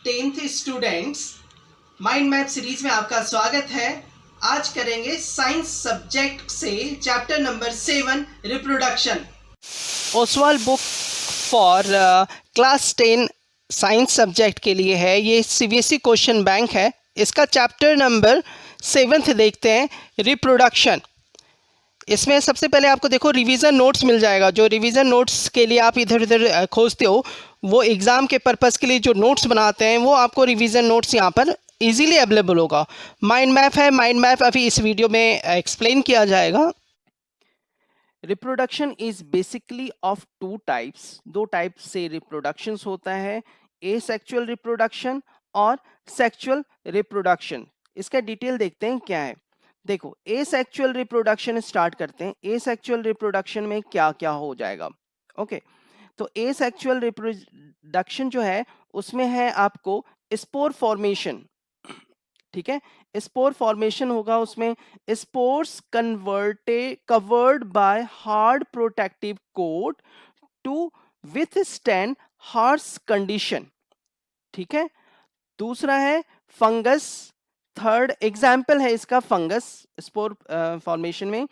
10th students, mind map series में आपका स्वागत है। आज करेंगे साइंस सब्जेक्ट से chapter number 7 reproduction. Oswal book for class 10 science subject के लिए है। ये सीबीएसई क्वेश्चन बैंक है। इसका चैप्टर नंबर 7 देखते हैं, रिप्रोडक्शन। इसमें सबसे पहले आपको देखो रिवीजन नोट्स मिल जाएगा। जो रिवीजन नोट्स के लिए आप इधर उधर खोजते हो, वो एग्ज़ाम के पर्पज़ के लिए जो नोट्स बनाते हैं वो आपको रिवीजन नोट्स यहाँ पर इजीली अवेलेबल होगा। माइंड मैप है, माइंड मैप अभी इस वीडियो में एक्सप्लेन किया जाएगा। Reproduction is basically of two types. दो टाइप से रिप्रोडक्शंस होता है, एसेक्सुअल रिप्रोडक्शन और सेक्सुअल रिप्रोडक्शन। इसका डिटेल देखते हैं क्या है। देखो, एसेक्सुअल रिप्रोडक्शन स्टार्ट करते हैं। एसेक्सुअल रिप्रोडक्शन में क्या क्या हो जाएगा। ओके, तो एसेक्सुअल रिप्रोडक्शन जो है उसमें है आपको स्पोर फॉर्मेशन। ठीक है, स्पोर फॉर्मेशन होगा। उसमें spores covered by hard protective coat to withstand harsh condition. ठीक है, दूसरा है फंगस। थर्ड एग्जाम्पल है इसका फंगस स्पोर फॉर्मेशन में।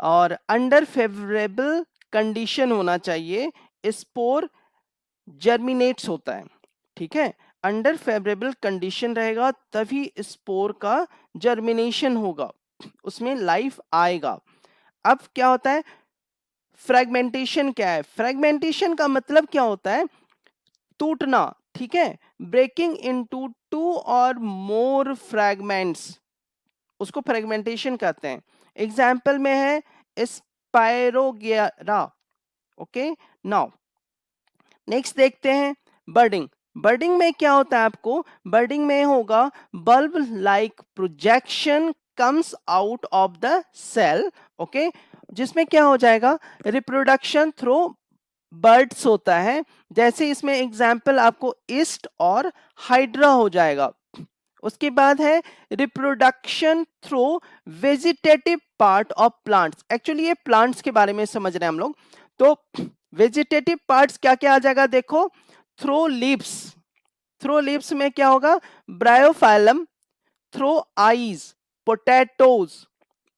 और अंडर फेवरेबल कंडीशन होना चाहिए, स्पोर जर्मिनेट्स होता है। ठीक है, अंडर फेवरेबल कंडीशन रहेगा तभी स्पोर का जर्मिनेशन होगा, उसमें लाइफ आएगा। अब क्या होता है फ्रेगमेंटेशन? क्या है फ्रेगमेंटेशन का मतलब? क्या होता है टूटना। ठीक है, ब्रेकिंग इनटू 2 और मोर फ्रैगमेंट्स, उसको फ्रेगमेंटेशन कहते हैं। एग्जाम्पल में है स्पायरोगेरा। ओके, नाउ नेक्स्ट देखते हैं बर्डिंग। बर्डिंग में क्या होता है आपको? बर्डिंग में होगा bulb like projection comes out of the cell. Okay, जिसमें क्या हो जाएगा रिप्रोडक्शन थ्रू बर्ड्स होता है। जैसे इसमें एग्जाम्पल आपको ईस्ट और हाइड्रा हो जाएगा। उसके बाद है reproduction through vegetative part of plants. Actually ये प्लांट्स के बारे में समझ रहे हैं हम लोग। तो वेजिटेटिव पार्ट्स क्या क्या आ जाएगा देखो, थ्रू लीव्स। थ्रू लीव्स में क्या होगा ब्रायोफाइलम। थ्रू आईज पोटैटोज,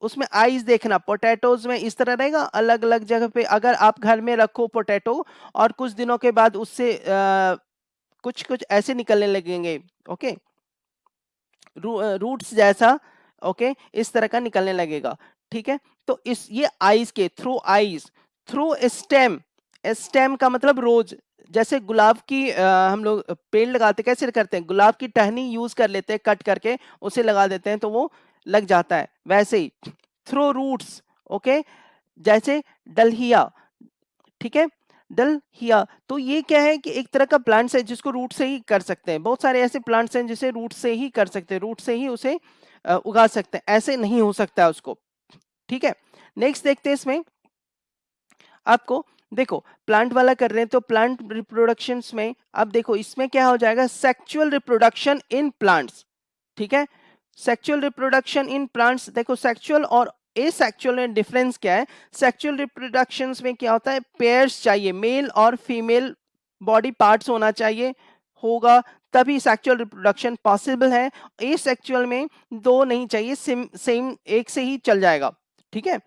उसमें आईज देखना। पोटैटोज में इस तरह रहेगा, अलग अलग जगह पे। अगर आप घर में रखो पोटैटो और कुछ दिनों के बाद उससे कुछ कुछ ऐसे निकलने लगेंगे। ओके, रूट्स जैसा। ओके, इस तरह का निकलने लगेगा। ठीक है, तो इस ये आईज के through eyes. Through stem, stem का मतलब रोज। जैसे गुलाब की हम लोग पेड़ लगाते कैसे करते हैं, गुलाब की टहनी यूज कर लेते हैं, कट करके उसे लगा देते हैं तो वो लग जाता है, वैसे ही थ्रू रूट्स। ओके, जैसे डलहिया। ठीक है, डलहिया तो ये क्या है कि एक तरह का प्लांट्स है जिसको रूट से ही कर सकते हैं। बहुत सारे ऐसे प्लांट्स हैं जिसे रूट से ही कर सकते हैं, रूट से ही उसे उगा सकते हैं, ऐसे नहीं हो सकता है उसको। ठीक है, नेक्स्ट देखते हैं इसमें आपको। देखो प्लांट वाला कर रहे हैं तो प्लांट रिप्रोडक्शन में अब देखो इसमें क्या हो जाएगा सेक्सुअल रिप्रोडक्शन इन प्लांट्स। ठीक है, सेक्सुअल रिप्रोडक्शन इन प्लांट्स। देखो सेक्सुअल और एसेक्सुअल में डिफरेंस क्या है। सेक्सुअल रिप्रोडक्शंस में क्या होता है पेयर्स चाहिए, मेल और फीमेल बॉडी पार्ट्स होना चाहिए, होगा तभी सेक्सुअल रिप्रोडक्शन पॉसिबल है। एसेक्सुअल में दो नहीं चाहिए, सेम एक से ही चल जाएगा। ठीक है,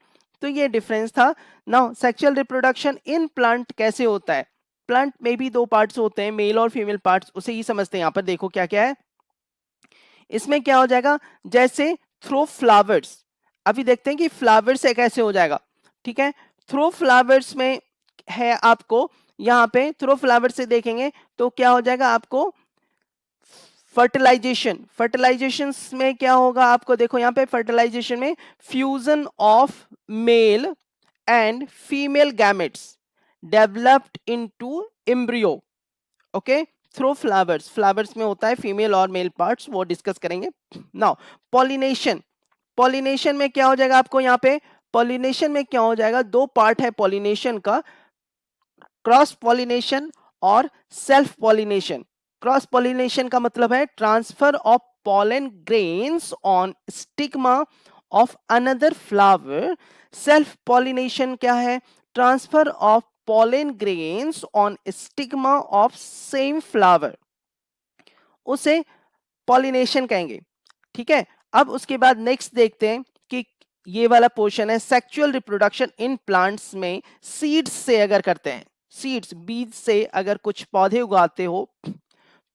तो ये डिफरेंस था। Now sexual reproduction in plant कैसे होता है? प्लांट में भी दो पार्ट्स होते हैं, मेल और फीमेल पार्ट्स, उसे ही समझते हैं। यहाँ पर देखो क्या क्या है इसमें। क्या हो जाएगा जैसे थ्रो फ्लावर्स। अभी देखते हैं कि फ्लावर्स से कैसे हो जाएगा। ठीक है, थ्रो फ्लावर्स में है आपको यहाँ पे थ्रो फ्लावर्स से देखेंगे तो क्या हो जाएगा आपको फर्टिलाइजेशन। फर्टिलाइजेशन में क्या होगा आपको देखो यहाँ पे फर्टिलाइजेशन में fusion of male and female gametes developed into embryo. Okay, through flowers. Flowers में होता है फीमेल और मेल पार्ट्स, वो डिस्कस करेंगे। Now pollination. पॉलिनेशन में क्या हो जाएगा आपको यहाँ पे, पॉलिनेशन में क्या हो जाएगा दो पार्ट है पॉलिनेशन का, क्रॉस पॉलिनेशन और सेल्फ पॉलिनेशन। क्रॉस पॉलिनेशन का मतलब है transfer of pollen grains on stigma of another flower. Self pollination क्या है? Transfer of pollen grains on stigma of same flower. उसे पॉलिनेशन कहेंगे। ठीक है, अब उसके बाद नेक्स्ट देखते हैं कि ये वाला पोर्शन है सेक्सुअल रिप्रोडक्शन इन प्लांट्स में सीड्स से अगर करते हैं, सीड्स बीज से अगर कुछ पौधे उगाते हो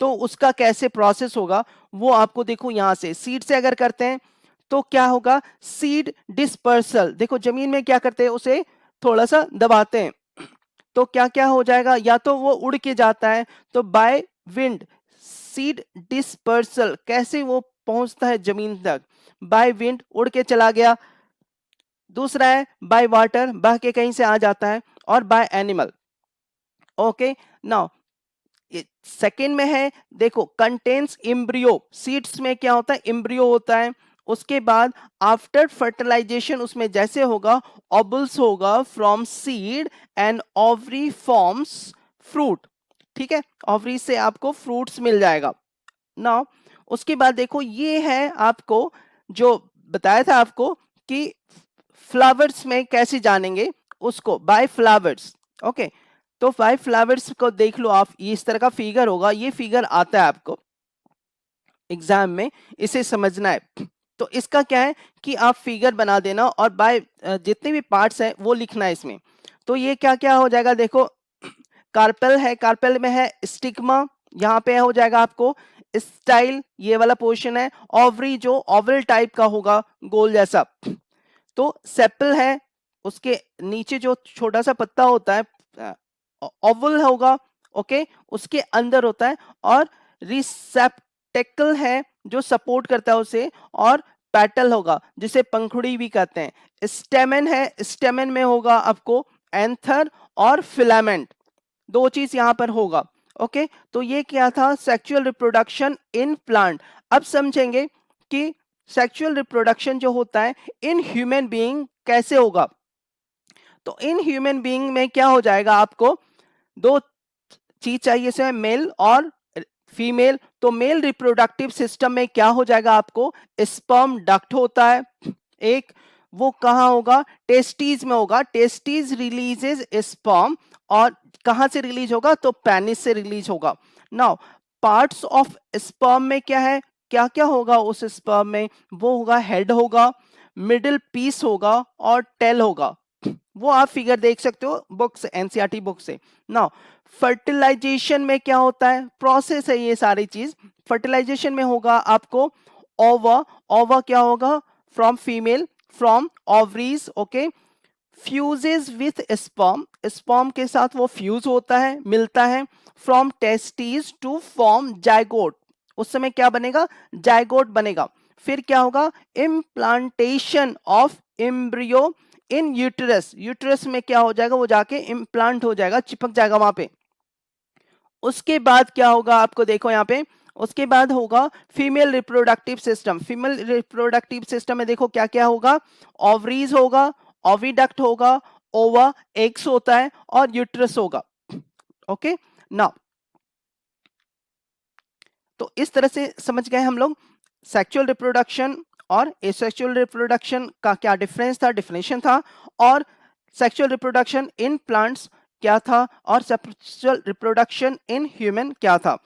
तो उसका कैसे प्रोसेस होगा वो आपको देखो यहां से सीड से अगर करते हैं तो क्या होगा, सीड डिस्पर्सल, देखो जमीन में क्या करते हैं उसे थोड़ा सा दबाते हैं तो क्या क्या हो जाएगा, या तो वो उड़ के जाता है, तो बाय विंड सीड डिस्पर्सल, कैसे वो पहुंचता है जमीन तक, बाय विंड उड़ के चला गया। दूसरा है बाय वाटर, बह के कहीं से आ जाता है, और by animal. Okay, now second में है देखो कंटेन्स इम्ब्रियो, सीड्स में क्या होता है इम्ब्रियो होता है। उसके बाद आफ्टर फर्टिलाइजेशन उसमें जैसे होगा ओबल्स होगा from seed and ovary forms fruit. ठीक है, ओवरी से आपको फ्रूट्स मिल जाएगा। नाउ उसके बाद देखो ये है आपको जो बताया था आपको कि फ्लावर्स में कैसे जानेंगे उसको, बाय फ्लावर्स। ओके, तो बाय फ्लावर्स को देख लो आप, ये इस तरह का फिगर होगा, ये फिगर आता है आपको एग्जाम में, इसे समझना है। तो इसका क्या है कि आप फिगर बना देना और बाय जितने भी पार्ट्स हैं वो लिखना है इसमें। तो ये क्या क्या हो जाएगा देखो, कार्पेल है, कार्पेल में है स्टिग्मा, यहाँ पे हो जाएगा आपको स्टाइल, ये वाला पोर्शन है, ओवरी जो ओवल टाइप का होगा गोल जैसा, तो सेपल है, उसके नीचे जो छोटा सा पत्ता होता है ओवल होगा। ओके, उसके अंदर होता है, और रिसेप्टेकल है जो सपोर्ट करता है उसे, और पेटल होगा जिसे पंखुड़ी भी कहते हैं। स्टेमन है, स्टेमन में होगा आपको एंथर और फिलामेंट, दो चीज यहां पर होगा। ओके, तो ये क्या था सेक्सुअल रिप्रोडक्शन इन प्लांट। अब समझेंगे कि सेक्सुअल रिप्रोडक्शन जो होता है इन ह्यूमन बीइंग कैसे होगा। तो इन ह्यूमन बीइंग में क्या हो जाएगा, आपको दो चीज चाहिए से मेल और फीमेल। तो मेल रिप्रोडक्टिव सिस्टम में क्या हो जाएगा, आपको स्पर्म डक्ट होता है एक, वो कहाँ होगा टेस्टीज में होगा, टेस्टीज रिलीजेस स्पर्म, और कहां से रिलीज होगा तो पेनिस से रिलीज होगा। नाउ पार्ट्स ऑफ स्पर्म में क्या है, क्या क्या होगा उस स्पर्म में, वो होगा हेड होगा, मिडिल पीस होगा, और टेल होगा। वो आप फिगर देख सकते हो बुक से, एनसीईआरटी बुक से। नाउ फर्टिलाइजेशन में क्या होता है, प्रोसेस है ये सारी चीज। फर्टिलाइजेशन में होगा आपको ओवा, ओवा क्या होगा from female, from ovaries. Okay, fuses with sperm, sperm के साथ वो फ्यूज होता है, मिलता है, from testes to form zygote, उस समय क्या बनेगा जाइगोट बनेगा। फिर क्या होगा implantation of embryo in uterus, uterus में क्या हो जाएगा वो जाके इम्प्लांट हो जाएगा, चिपक जाएगा वहां पे। उसके बाद क्या होगा आपको देखो यहाँ पे, उसके बाद होगा female reproductive system. Female reproductive system में देखो क्या क्या होगा, ओवरीज होगा, ओविडक्ट होगा, ओवा एग्स होता है, और यूट्रस होगा। ओके, नाउ तो इस तरह से समझ गए हम लोग सेक्सुअल रिप्रोडक्शन और एसेक्सुअल रिप्रोडक्शन का क्या डिफरेंस था, डिफिनेशन था, और सेक्सुअल रिप्रोडक्शन इन प्लांट्स क्या था, और सेक्सुअल रिप्रोडक्शन इन ह्यूमन क्या था।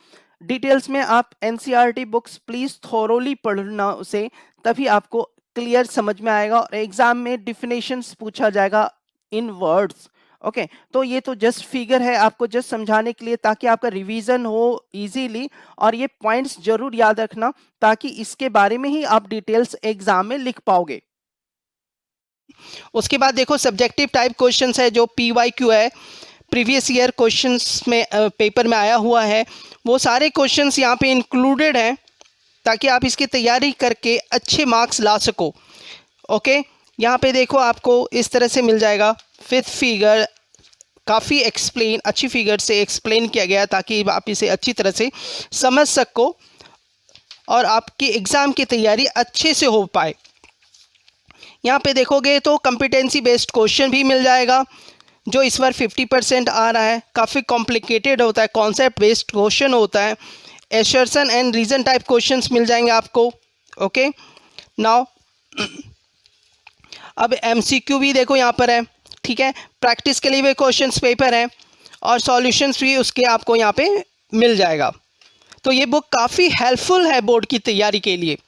डिटेल्स में आप एनसीईआरटी बुक्स प्लीज थोरोली पढ़ना उसे, तभी आपको क्लियर समझ में आएगा, और एग्जाम में डिफिनेशंस पूछा जाएगा इन वर्ड्स। ओके, तो ये तो जस्ट फिगर है आपको जस्ट समझाने के लिए, ताकि आपका रिवीजन हो इजीली, और ये पॉइंट्स जरूर याद रखना ताकि इसके बारे में ही आप डिटेल्स एग्जाम में लिख पाओगे। उसके बाद देखो सब्जेक्टिव टाइप क्वेश्चंस है जो PYQ है, प्रीवियस ईयर क्वेश्चंस में पेपर में आया हुआ है, वो सारे क्वेश्चंस यहाँ पे इंक्लूडेड हैं ताकि आप इसकी तैयारी करके अच्छे मार्क्स ला सको। ओके, यहाँ पे देखो आपको इस तरह से मिल जाएगा, फिफ्थ फिगर काफ़ी एक्सप्लेन, अच्छी फिगर से एक्सप्लेन किया गया ताकि आप इसे अच्छी तरह से समझ सको और आपकी एग्ज़ाम की तैयारी अच्छे से हो पाए। यहाँ पे देखोगे तो कॉम्पिटेंसी बेस्ड क्वेश्चन भी मिल जाएगा जो इस बार 50% आ रहा है, काफ़ी कॉम्प्लिकेटेड होता है, कॉन्सेप्ट बेस्ड क्वेश्चन होता है, assertion and reason type questions मिल जाएंगे आपको। ओके, नाउ अब MCQ भी देखो यहाँ पर है, ठीक है, प्रैक्टिस के लिए भी क्वेश्चंस पेपर है और सॉल्यूशंस भी उसके आपको यहाँ पे मिल जाएगा। तो ये बुक काफ़ी हेल्पफुल है बोर्ड की तैयारी के लिए।